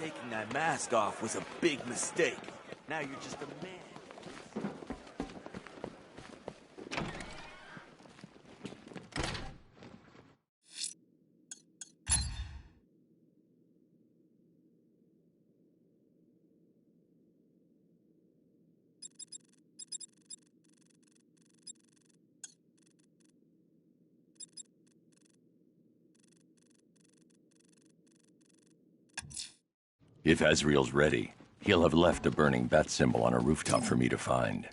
Taking that mask off was a big mistake. Now you're just a man. If Azrael's ready, he'll have left a burning bat symbol on a rooftop for me to find.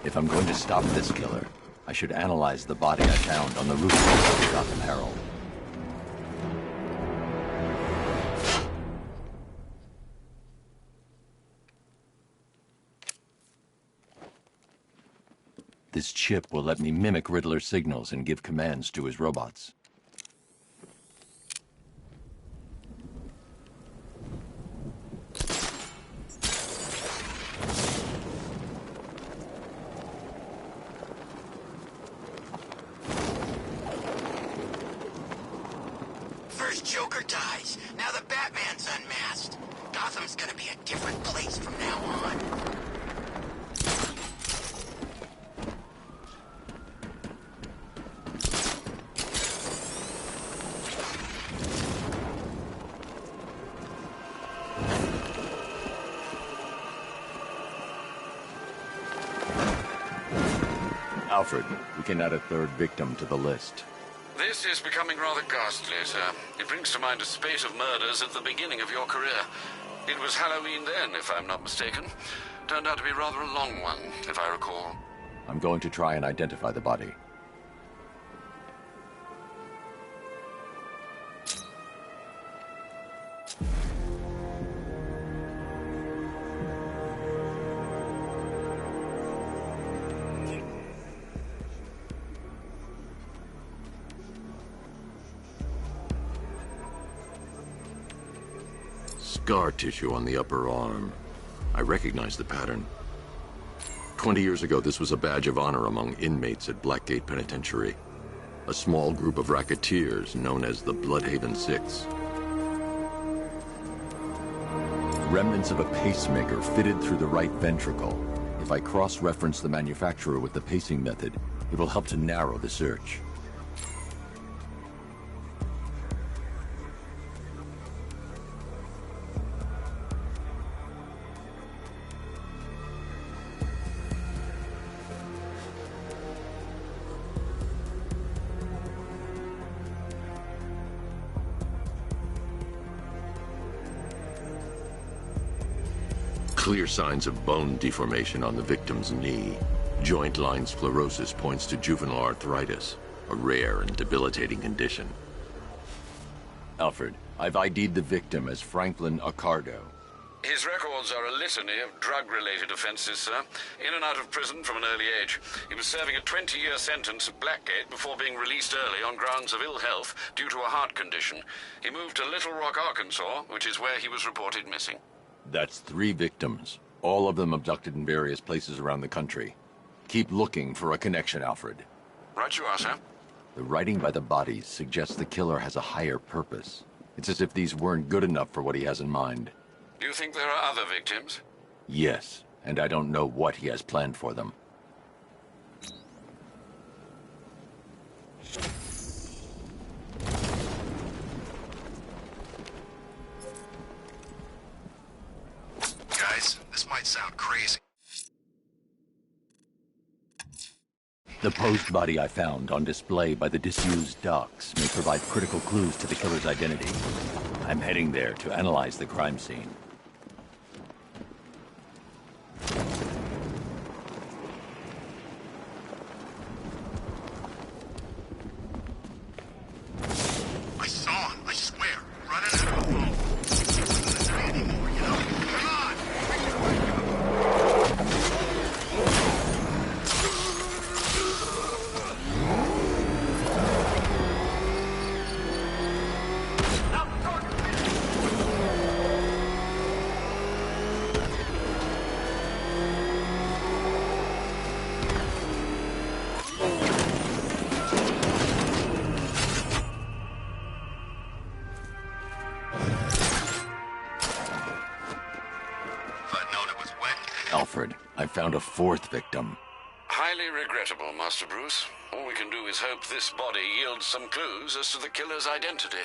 If I'm going to stop this killer, I should analyze the body I found on the rooftop of the Gotham Herald. This chip will let me mimic Riddler's signals and give commands to his robots. Joker dies. Now the Batman's unmasked. Gotham's gonna be a different place from now on. Alfred, we can add a third victim to the list. This is becoming rather ghastly, sir. It brings to mind a spate of murders at the beginning of your career. It was Halloween then, if I'm not mistaken. Turned out to be rather a long one, if I recall. I'm going to try and identify the body. Scar tissue on the upper arm. I recognize the pattern. 20 years ago, this was a badge of honor among inmates at Blackgate Penitentiary. A small group of racketeers known as the Bloodhaven Six. Remnants of a pacemaker fitted through the right ventricle. If I cross-reference the manufacturer with the pacing method, it will help to narrow the search. Clear signs of bone deformation on the victim's knee. Joint line sclerosis points to juvenile arthritis, a rare and debilitating condition. Alfred, I've ID'd the victim as Franklin Accardo. His records are a litany of drug-related offenses, sir. In and out of prison from an early age. He was serving a 20-year sentence at Blackgate before being released early on grounds of ill health due to a heart condition. He moved to Little Rock, Arkansas, which is where he was reported missing. That's 3 victims, all of them abducted in various places around the country. Keep looking for a connection, Alfred. Right you are, sir. The writing by the bodies suggests the killer has a higher purpose. It's as if these weren't good enough for what he has in mind. Do you think there are other victims? Yes, and I don't know what he has planned for them. Guys, this might sound crazy. The posed body I found on display by the disused docks may provide critical clues to the killer's identity. I'm heading there to analyze the crime scene. I saw him, I swear. Running out of a phone. He wasn't this way anymore, you know? Come on! Alfred, I found a 4th victim. Highly regrettable, Master Bruce. All we can do is hope this body yields some clues as to the killer's identity.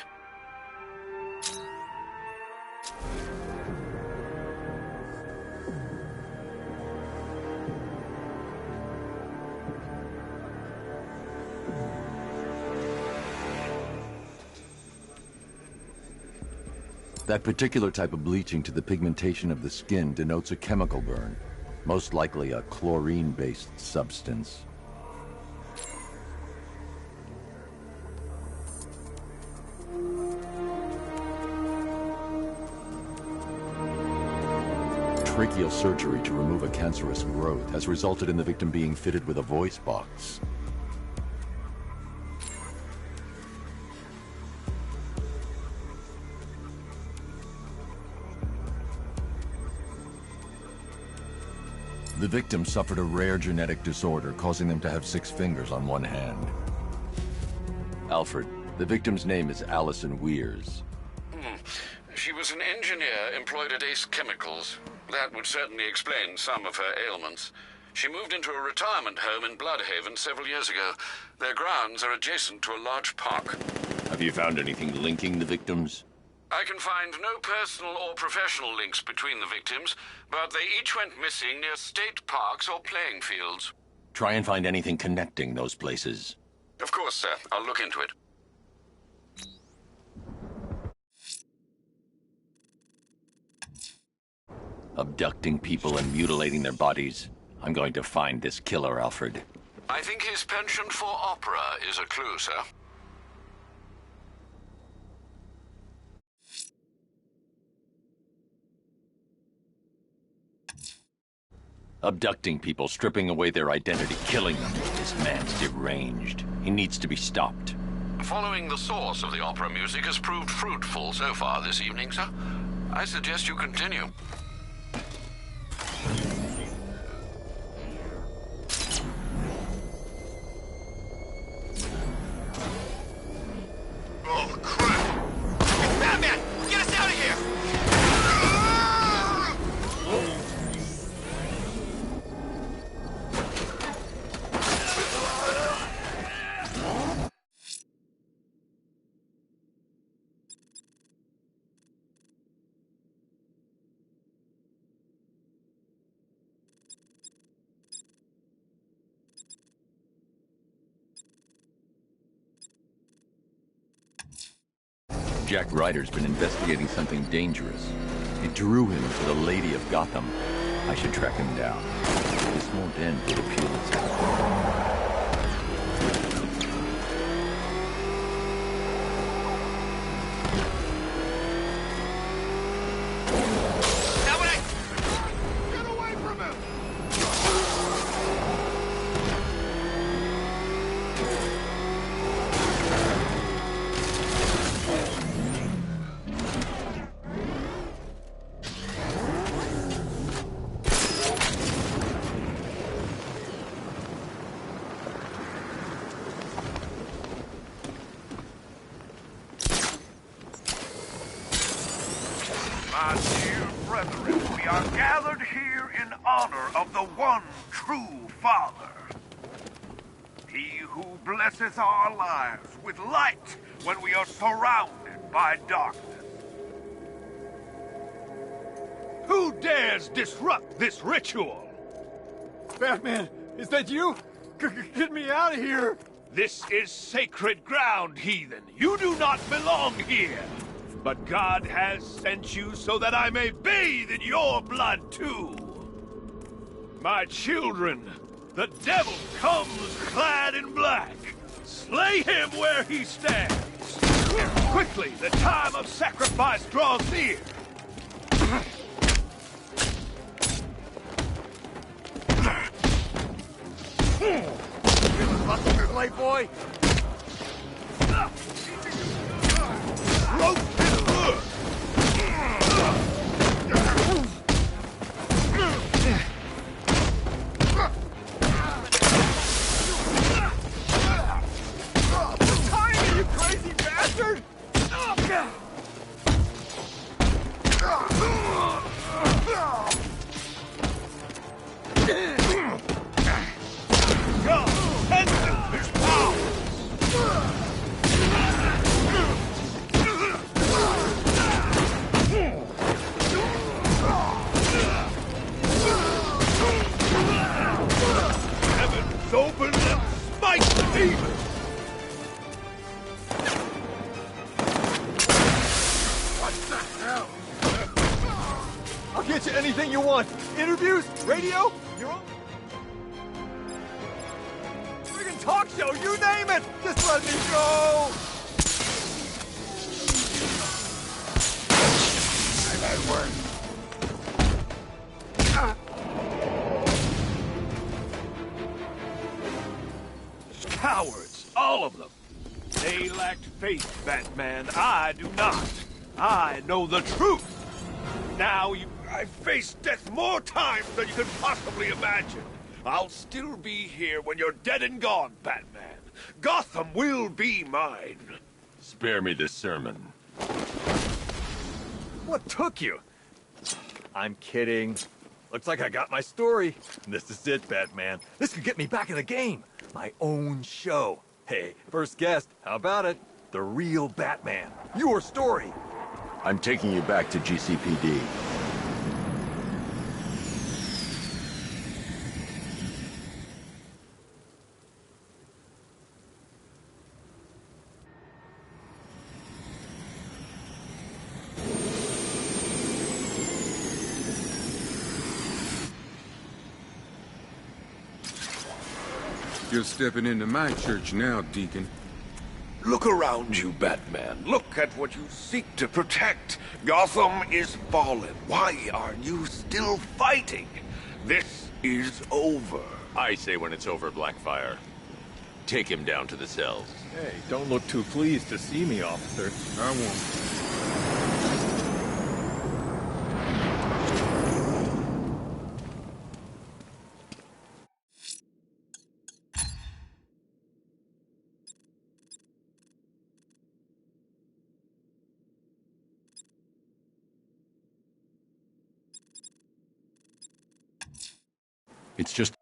That particular type of bleaching to the pigmentation of the skin denotes a chemical burn, most likely a chlorine-based substance. Tracheal surgery to remove a cancerous growth has resulted in the victim being fitted with a voice box. The victim suffered a rare genetic disorder, causing them to have 6 fingers on one hand. Alfred, the victim's name is Allison Weers. She was an engineer employed at Ace Chemicals. That would certainly explain some of her ailments. She moved into a retirement home in Bloodhaven several years ago. Their grounds are adjacent to a large park. Have you found anything linking the victims? I can find no personal or professional links between the victims, but they each went missing near state parks or playing fields. Try and find anything connecting those places. Of course, sir. I'll look into it. Abducting people and mutilating their bodies. I'm going to find this killer, Alfred. I think his penchant for opera is a clue, sir. Abducting people, stripping away their identity, killing them. This man's deranged. He needs to be stopped. Following the source of the opera music has proved fruitful so far this evening, sir. I suggest you continue. Oh, crap! It's Batman! Get us out of here! Jack Ryder's been investigating something dangerous. It drew him to the Lady of Gotham. I should track him down. This won't end with a Pulitzer. That My dear brethren, we are gathered here in honor of the one true Father. He who blesseth our lives with light when we are surrounded by darkness. Who dares disrupt this ritual? Batman, is that you? Get me out of here! This is sacred ground, heathen. You do not belong here. But God has sent you so that I may bathe in your blood too. My children, the devil comes clad in black. Slay him where he stands. Quickly, the time of sacrifice draws near. Playboy! Rope his hood! Tiny, you crazy bastard! God, handle his power! Heavens open and smite the demon! What the hell? I'll get you anything you want. Interviews, radio, your own friggin' talk show, you name it! Just let me go! Cowards, all of them. They lacked faith, Batman. I do not. I know the truth. Now I face death more times than you can possibly imagine. I'll still be here when you're dead and gone, Batman. Gotham will be mine. Spare me this sermon. What took you? I'm kidding. Looks like I got my story. This is it, Batman. This could get me back in the game. My own show. Hey, first guest, how about it? The real Batman. Your story. I'm taking you back to GCPD. You're stepping into my church now, Deacon. Look around you, Batman. Look at what you seek to protect. Gotham is fallen. Why are you still fighting? This is over. I say when it's over, Blackfire. Take him down to the cells. Hey, don't look too pleased to see me, officer. I won't. It's just...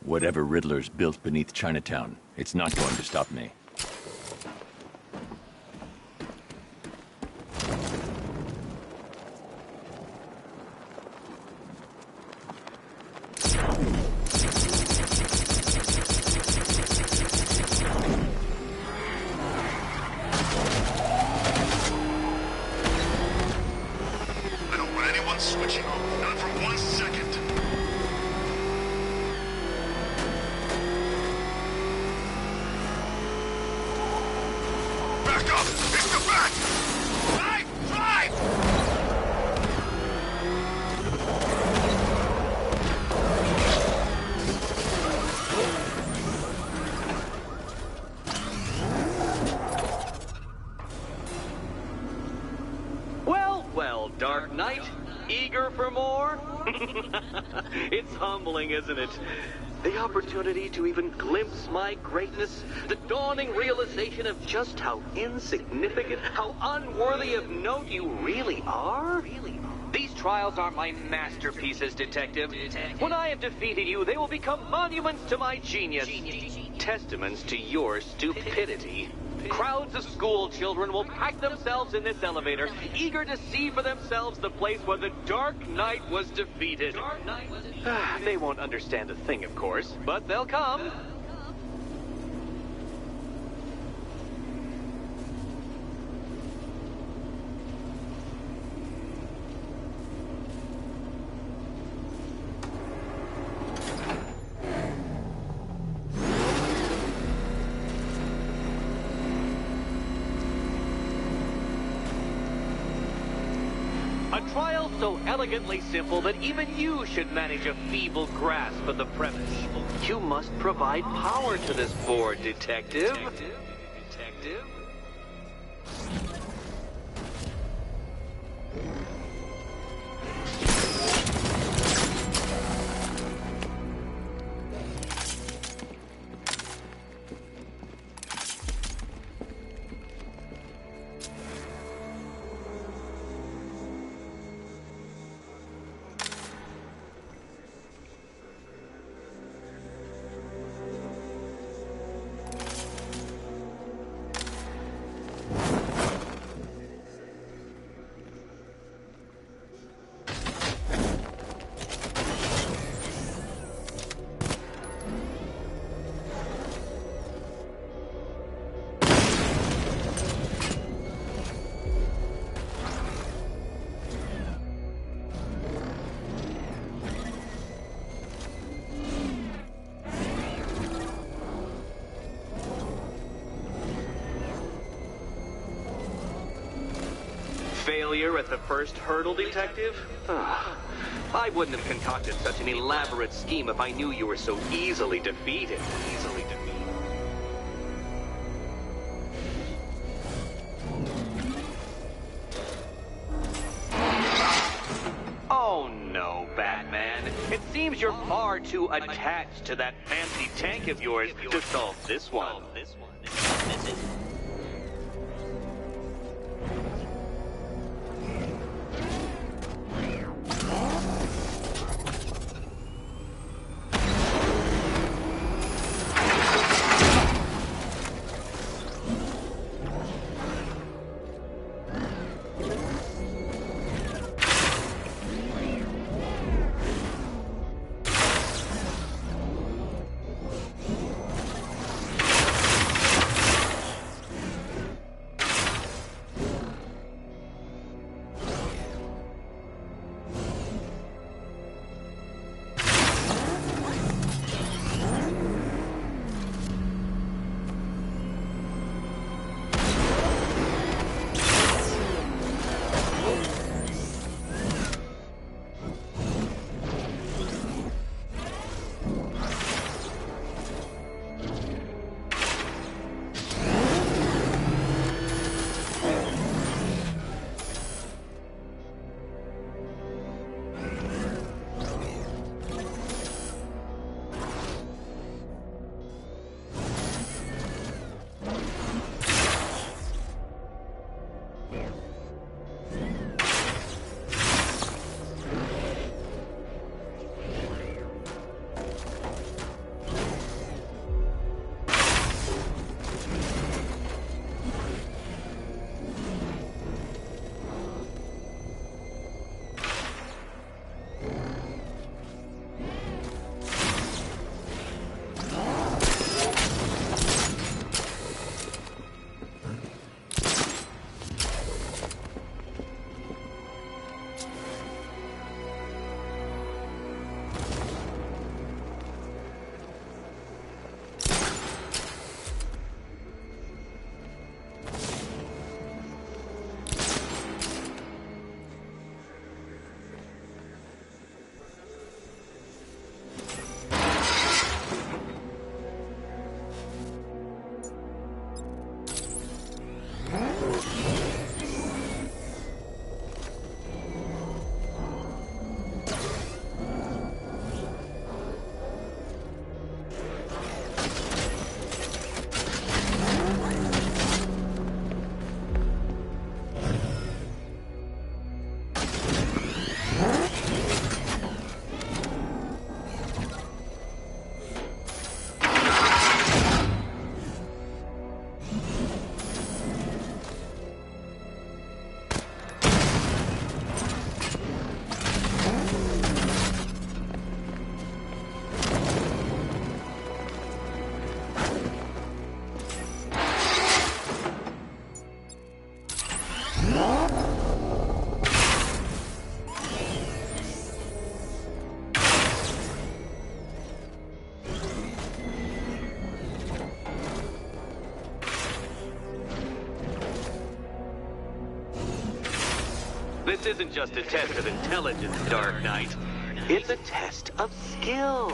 Whatever Riddler's built beneath Chinatown, it's not going to stop me. I don't want anyone switching off, not for 1 second. Back up! It's the bat! Well, Dark Knight, eager for more? It's humbling, isn't it? The opportunity to even glimpse my greatness, the dawning realization of just how insignificant, how unworthy of note you really are? These trials are my masterpieces, Detective. When I have defeated you, they will become monuments to my genius, testaments to your stupidity. Crowds of school children will pack themselves in this elevator, eager to see for themselves the place where the Dark Knight was defeated. They won't understand a thing, of course, but they'll come. A trial so elegantly simple that even you should manage a feeble grasp of the premise. You must provide power to this board, Detective. Detective? Failure at the first hurdle, Detective? I wouldn't have concocted such an elaborate scheme if I knew you were so easily defeated. Oh no, Batman. It seems you're far too attached to that fancy tank of yours to solve this one. This isn't just a test of intelligence, Dark Knight. It's a test of skill.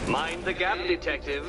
Mind the gap, detective.